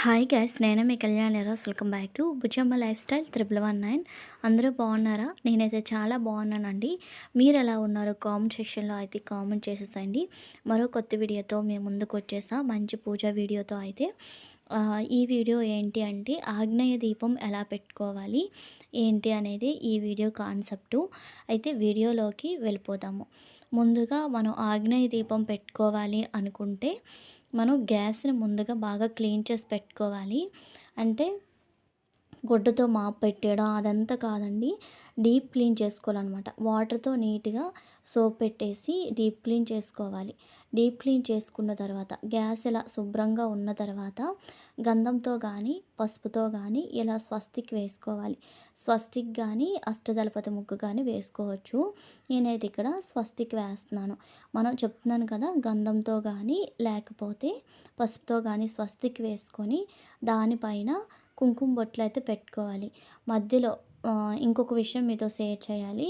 Hi guys, నేను మీ Kalyaniraj. Welcome back to Bujjamma lifestyle 1119. అందరూ బాగున్నారా? నేనైతే చాలా బాగున్నానండి. మీరు ఎలా ఉన్నారు? కామెంట్ సెక్షన్లో అయితే కామెంట్ చేసేసండి. మరో కొత్త వీడియోతో మేము ముందుకు వచ్చేసా, మంచి పూజ వీడియోతో అయితే. ఈ వీడియో ఏంటి అంటే ఆగ్నేయ దీపం ఎలా పెట్టుకోవాలి ఏంటి అనేది ఈ వీడియో కాన్సెప్టు. అయితే వీడియోలోకి వెళ్ళిపోదాము. ముందుగా మనం ఆగ్నేయ దీపం పెట్టుకోవాలి అనుకుంటే మనం గ్యాస్ని ముందుగా బాగా క్లీన్ చేసి పెట్టుకోవాలి. అంటే గుడ్డతో మాప్ పెట్టేయడం అదంతా కాదండి. డీప్ క్లీన్ చేసుకోవాలన్నమాట. వాటర్తో నీట్గా సోప్ పెట్టేసి డీప్ క్లీన్ చేసుకోవాలి. డీప్ క్లీన్ చేసుకున్న తర్వాత గ్యాస్ ఇలా శుభ్రంగా ఉన్న తర్వాత గంధంతో కానీ పసుపుతో కానీ ఇలా స్వస్తిక్ వేసుకోవాలి. స్వస్తిక్ కానీ అష్టదళపతి ముగ్గు కానీ వేసుకోవచ్చు. నేనైతే ఇక్కడ స్వస్తిక్ వేస్తున్నాను. మనం చెప్తున్నాను కదా, గంధంతో కానీ లేకపోతే పసుపుతో కానీ స్వస్తిక్ వేసుకొని దానిపైన కుంకుమ బొట్లు అయితే పెట్టుకోవాలి. మధ్యలో ఇంకొక విషయం మీతో షేర్ చేయాలి.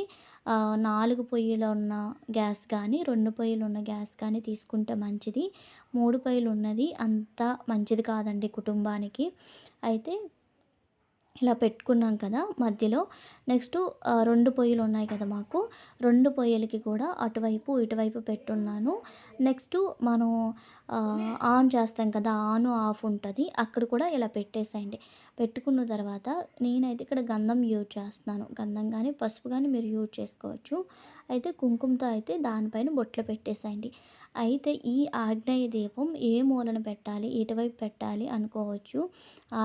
4 పొయ్యిలు ఉన్న గ్యాస్ కానీ 2 పొయ్యిలు ఉన్న గ్యాస్ కానీ తీసుకుంటే మంచిది. 3 పొయ్యిలు ఉన్నది అంత మంచిది కాదండి కుటుంబానికి. అయితే ఇలా పెట్టుకున్నాం కదా మధ్యలో. నెక్స్ట్ 2 పొయ్యిలు ఉన్నాయి కదా మాకు. 2 పొయ్యిలకి కూడా అటువైపు ఇటువైపు పెట్టున్నాను. నెక్స్ట్ మనం ఆన్ చేస్తాం కదా, ఆన్ ఆఫ్ ఉంటుంది, అక్కడ కూడా ఇలా పెట్టేసేయండి. పెట్టుకున్న తర్వాత నేనైతే ఇక్కడ గంధం యూజ్ చేస్తున్నాను. గంధం కానీ పసుపు కానీ మీరు యూజ్ చేసుకోవచ్చు. అయితే కుంకుమతో అయితే దానిపైన బొట్లు పెట్టేసేయండి. అయితే ఈ ఆగ్నేయ దీపం ఏ మూలన పెట్టాలి, ఎటువైపు పెట్టాలి అనుకోవచ్చు.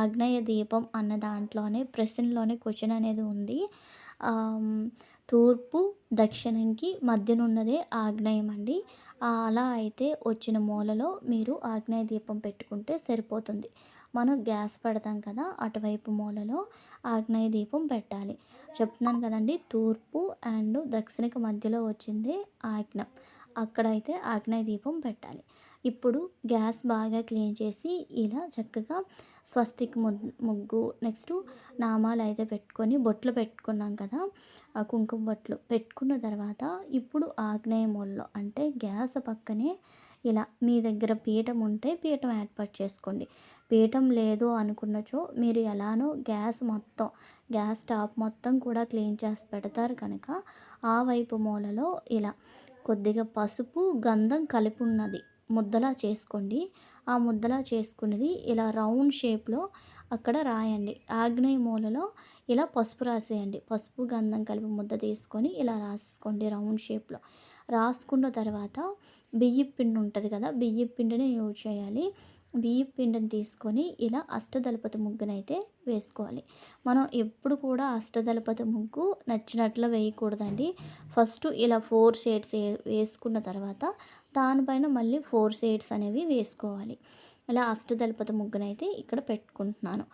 ఆగ్నేయ దీపం అన్న దాంట్లోనే ప్రశ్నలోనే క్వశ్చన్ అనేది ఉంది. తూర్పు దక్షిణంకి మధ్యనున్నదే ఆగ్నేయం అండి. అలా అయితే వచ్చిన మూలలో మీరు ఆగ్నేయ దీపం పెట్టుకుంటే సరిపోతుంది. మనం గ్యాస్ పెడతాం కదా, అటువైపు మూలలో ఆగ్నేయ దీపం పెట్టాలి. చెప్తున్నాను కదండి, తూర్పు అండ్ దక్షిణకి మధ్యలో వచ్చింది ఆగ్నేయం. అక్కడైతే ఆగ్నేయ దీపం పెట్టాలి. ఇప్పుడు గ్యాస్ బాగా క్లీన్ చేసి ఇలా చక్కగా స్వస్తిక్ ముగ్గు, నెక్స్ట్ నామాలు అయితే పెట్టుకొని బొట్లు పెట్టుకున్నాం కదా, ఆ కుంకుమ బొట్లు పెట్టుకున్న తర్వాత ఇప్పుడు ఆగ్నేయ మూలలో అంటే గ్యాస్ పక్కనే ఇలా మీ దగ్గర పీఠం ఉంటే పీఠం ఏర్పాటు చేసుకోండి. పీఠం లేదు అనుకున్నచో మీరు ఎలానో గ్యాస్ స్టాప్ మొత్తం కూడా క్లీన్ చేసి పెడతారు కనుక ఆ వైపు మూలలో ఇలా కొద్దిగా పసుపు గంధం కలిపి ఉన్నది ముద్దలా చేసుకోండి. ఆ ముద్దలా చేసుకున్నది ఇలా రౌండ్ షేప్లో అక్కడ రాయండి. ఆగ్నేయ మూలలో ఇలా పసుపు రాసేయండి. పసుపు గంధం కలిపి ముద్ద తీసుకొని ఇలా రాసుకోండి రౌండ్ షేప్లో. రాసుకున్న తర్వాత బియ్యం పిండి ఉంటుంది కదా, బియ్యం పిండిని యూజ్ చేయాలి. బియ్యం పిండిని తీసుకొని ఇలా అష్టదళపతి ముగ్గునైతే వేసుకోవాలి. మనం ఎప్పుడు కూడా అష్టదళపతి ముగ్గు నచ్చినట్లు వేయకూడదండి. ఫస్ట్ ఇలా 4 షేడ్స్ వేసుకున్న తర్వాత దానిపైన మళ్ళీ 4 షేడ్స్ అనేవి వేసుకోవాలి. ఇలా అష్టదళపతి ముగ్గునైతే ఇక్కడ పెట్టుకుంటున్నాను.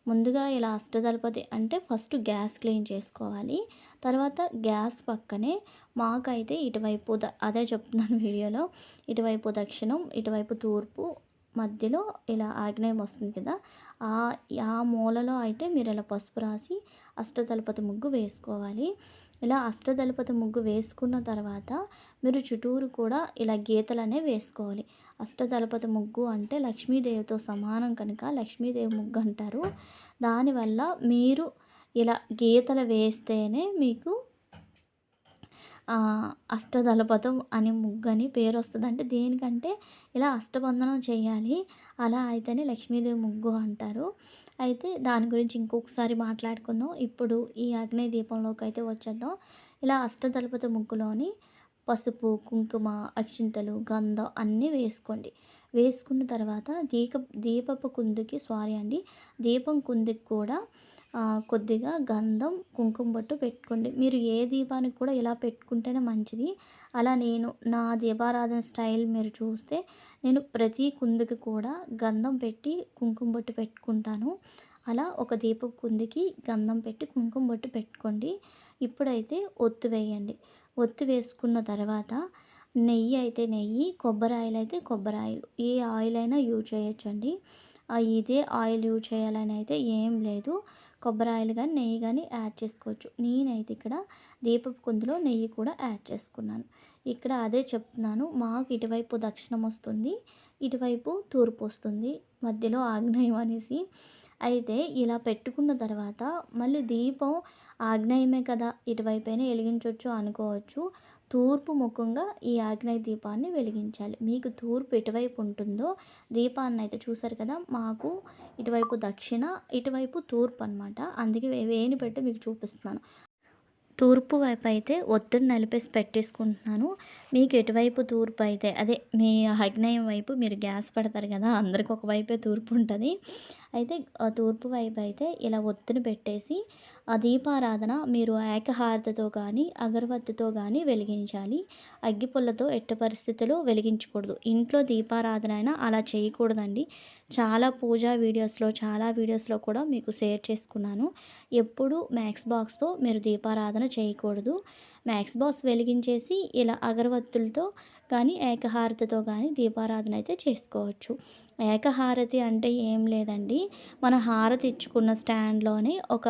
ముందుగా ఇలా అష్టదళపతి అంటే ఫస్ట్ గ్యాస్ క్లీన్ చేసుకోవాలి. తర్వాత గ్యాస్ పక్కనే మాకైతే ఇటువైపు అదే చెప్తున్నాను వీడియోలో, ఇటువైపు దక్షిణం ఇటువైపు తూర్పు మధ్యలో ఇలా ఆగ్నేయం వస్తుంది కదా, ఆ మూలలో అయితే మీరు ఇలా పసుపు రాసి అష్టదళపతి ముగ్గు వేసుకోవాలి. ఇలా అష్టదళపతి ముగ్గు వేసుకున్న తర్వాత మీరు చుట్టూరు కూడా ఇలా గీతలు అనేవి వేసుకోవాలి. అష్టదళపతి ముగ్గు అంటే లక్ష్మీదేవితో సమానం కనుక లక్ష్మీదేవి ముగ్గు అంటారు. దానివల్ల మీరు ఇలా గీతలు వేస్తేనే మీకు అష్టదళపతం అని ముగ్గని పేరు వస్తుంది. అంటే దేనికంటే ఇలా అష్టబంధనం చేయాలి, అలా అయితేనే లక్ష్మీదేవి ముగ్గు అంటారు. అయితే దాని గురించి ఇంకొకసారి మాట్లాడుకుందాం. ఇప్పుడు ఈ ఆగ్నేయ దీపంలోకి అయితే వచ్చేద్దాం. ఇలా అష్టదళపతి ముగ్గులోని పసుపు కుంకుమ అక్షింతలు గంధం అన్నీ వేసుకోండి. వేసుకున్న తర్వాత దీపపు కుందుకి దీపం కుందుకి కూడా కొద్దిగా గంధం కుంకుమ బొట్టు పెట్టుకోండి. మీరు ఏ దీపానికి కూడా ఇలా పెట్టుకుంటేనే మంచిది. అలా నేను నా దీపారాధన స్టైల్ మీరు చూస్తే నేను ప్రతి కుందుకి కూడా గంధం పెట్టి కుంకుమ బొట్టు పెట్టుకుంటాను. అలా ఒక దీపపు కుందికి గంధం పెట్టి కుంకుమ బొట్టు పెట్టుకోండి. ఇప్పుడైతే ఒత్తు వేయండి. ఒత్తు వేసుకున్న తర్వాత నెయ్యి అయితే నెయ్యి, కొబ్బరి ఆయిల్ అయితే కొబ్బరి ఆయిల్, ఏ ఆయిల్ అయినా యూజ్ చేయొచ్చండి. ఇదే ఆయిల్ యూజ్ చేయాలని అయితే ఏం లేదు. కొబ్బరి ఆయిల్ కానీ నెయ్యి కానీ యాడ్ చేసుకోవచ్చు. నేనైతే ఇక్కడ దీపపు కుందులో నెయ్యి కూడా యాడ్ చేసుకున్నాను. ఇక్కడ అదే చెప్తున్నాను, మాకు ఇటువైపు దక్షిణం వస్తుంది, ఇటువైపు తూర్పు వస్తుంది. మధ్యలో ఆగ్నేయం అనేసి. అయితే ఇలా పెట్టుకున్న తర్వాత మళ్ళీ దీపం ఆగ్నేయమే కదా! ఇటువైపైనా ఎలిగించొచ్చు అనుకోవచ్చు. తూర్పు ముఖంగా ఈ ఆగ్నేయ దీపాన్ని వెలిగించాలి. మీకు తూర్పు ఎటువైపు ఉంటుందో దీపాన్నయితే చూసారు కదా! మాకు ఇటువైపు దక్షిణ, ఇటువైపు తూర్పు అనమాట. అందుకే వేలు పెట్టి మీకు చూపిస్తున్నాను. తూర్పు వైపు అయితే ఒత్తిడి నలిపేసి పెట్టేసుకుంటున్నాను. మీకు ఎటువైపు తూర్పు అయితే అదే మీ ఆగ్నేయం వైపు మీరు గ్యాస్ పెడతారు కదా! అందరికి ఒక వైపే తూర్పు ఉంటది. అయితే తూర్పు వైపు అయితే ఇలా ఒత్తిడి పెట్టేసి ఆ దీపారాధన మీరు ఏకహారతితో కానీ, అగరబత్తితో కానీ వెలిగించాలి. అగ్గిపుల్లతో ఎట్టి పరిస్థితిలో వెలిగించకూడదు. ఇంట్లో దీపారాధన అయినా అలా చేయకూడదండి. చాలా పూజా వీడియోస్‌లో, చాలా వీడియోస్‌లో కూడా మీకు షేర్ చేసుకున్నాను. ఎప్పుడు మ్యాక్స్ బాక్స్‌తో మీరు దీపారాధన చేయకూడదు. మ్యాక్స్ బాక్స్ వెలిగించేసి ఇలా అగరవత్తులతో కానీ, ఏకహారతితో కానీ దీపారాధన అయితే చేసుకోవచ్చు. ఏకహారతి అంటే ఏం లేదండి. మనం హారతి ఇచ్చుకున్న స్టాండ్‌లోనే ఒక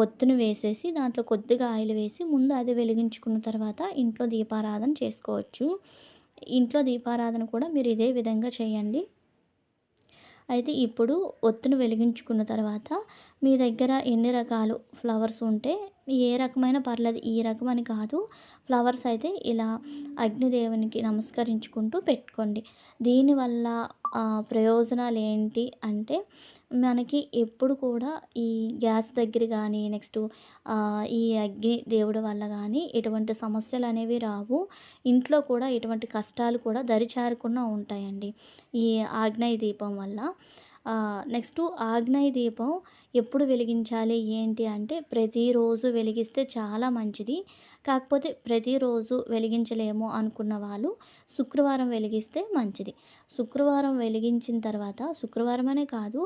ఒత్తిని వేసేసి దాంట్లో కొద్దిగా ఆయిల్ వేసి ముందు అది వెలిగించుకున్న తర్వాత ఇంట్లో దీపారాధన చేసుకోవచ్చు. ఇంట్లో దీపారాధన కూడా మీరు ఇదే విధంగా చేయండి. అయితే ఇప్పుడు ఒత్తిని వెలిగించుకున్న తర్వాత మీ దగ్గర ఎన్ని రకాలు ఫ్లవర్స్ ఉంటే ఏ రకమైన పర్లేదు, ఈ రకం అని కాదు, ఫ్లవర్స్ అయితే ఇలా అగ్నిదేవునికి నమస్కరించుకుంటూ పెట్టుకోండి. దీనివల్ల ప్రయోజనాలు ఏంటి అంటే మనకి ఎప్పుడు కూడా ఈ గ్యాస్ దగ్గర కానీ నెక్స్ట్ ఈ అగ్ని దేవుడి వల్ల కానీ ఎటువంటి సమస్యలు అనేవి రావు. ఇంట్లో కూడా ఎటువంటి కష్టాలు కూడా దరిచేరకుండా ఉంటాయండి ఈ ఆగ్నేయ దీపం వల్ల. నెక్స్టు ఆగ్నేయ దీపం ఎప్పుడు వెలిగించాలి ఏంటి అంటే ప్రతిరోజు వెలిగిస్తే చాలా మంచిది. కాకపోతే ప్రతిరోజు వెలిగించలేము అనుకున్న వాళ్ళు శుక్రవారం వెలిగిస్తే మంచిది. శుక్రవారం వెలిగించిన తర్వాత శుక్రవారం అనే కాదు,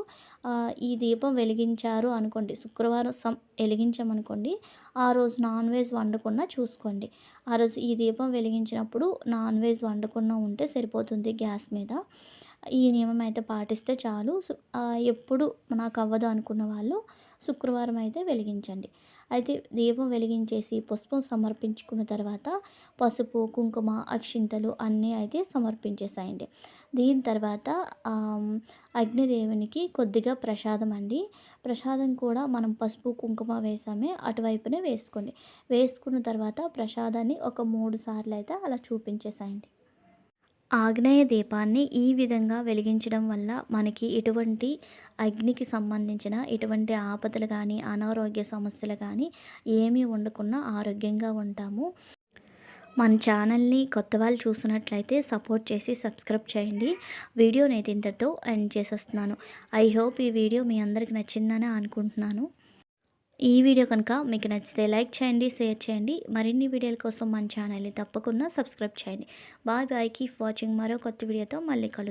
ఈ దీపం వెలిగించారు అనుకోండి, శుక్రవారం వెలిగించామనుకోండి, ఆ రోజు నాన్ వెజ్ వండకుండా చూసుకోండి. ఆ రోజు ఈ దీపం వెలిగించినప్పుడు నాన్ వెజ్ వండకుండా ఉంటే సరిపోతుంది గ్యాస్ మీద. ఈ నియమం అయితే పాటిస్తే చాలు. ఎప్పుడు నాకు అవ్వదు అనుకున్న వాళ్ళు శుక్రవారం అయితే వెలిగించండి. అయితే దీపం వెలిగించేసి పుష్పం సమర్పించుకున్న తర్వాత పసుపు, కుంకుమ, అక్షింతలు అన్నీ అయితే సమర్పించేసేయండి. దీని తర్వాత అగ్నిదేవునికి కొద్దిగా ప్రసాదం అండి. ప్రసాదం కూడా మనం పసుపు, కుంకుమ వేసామే అటువైపునే వేసుకోండి. వేసుకున్న తర్వాత ప్రసాదాన్ని ఒక 3 సార్లు అయితే అలా చూపించేసేయండి. ఆగ్నేయ దీపాన్ని ఈ విధంగా వెలిగించడం వల్ల మనకి ఎటువంటి అగ్నికి సంబంధించిన ఎటువంటి ఆపదలు కానీ, అనారోగ్య సమస్యలు కానీ ఏమీ ఉండకుండా ఆరోగ్యంగా ఉంటాము. మన ఛానల్ని కొత్త వాళ్ళు చూసినట్లయితే సపోర్ట్ చేసి సబ్స్క్రైబ్ చేయండి. వీడియోనైతే ఇంతటితో ఎండ్ చేసేస్తున్నాను. ఐ హోప్ ఈ వీడియో మీ అందరికి నచ్చిందని అనుకుంటున్నాను. ఈ వీడియో కనుక మీకు నచ్చితే లైక్ చేయండి, షేర్ చేయండి. మరిన్ని వీడియోల కోసం మన ఛానల్ని తప్పకుండా సబ్స్క్రైబ్ చేయండి. Bye bye, keep watching. మరో కొత్త వీడియోతో మళ్ళీ కలుద్దాం.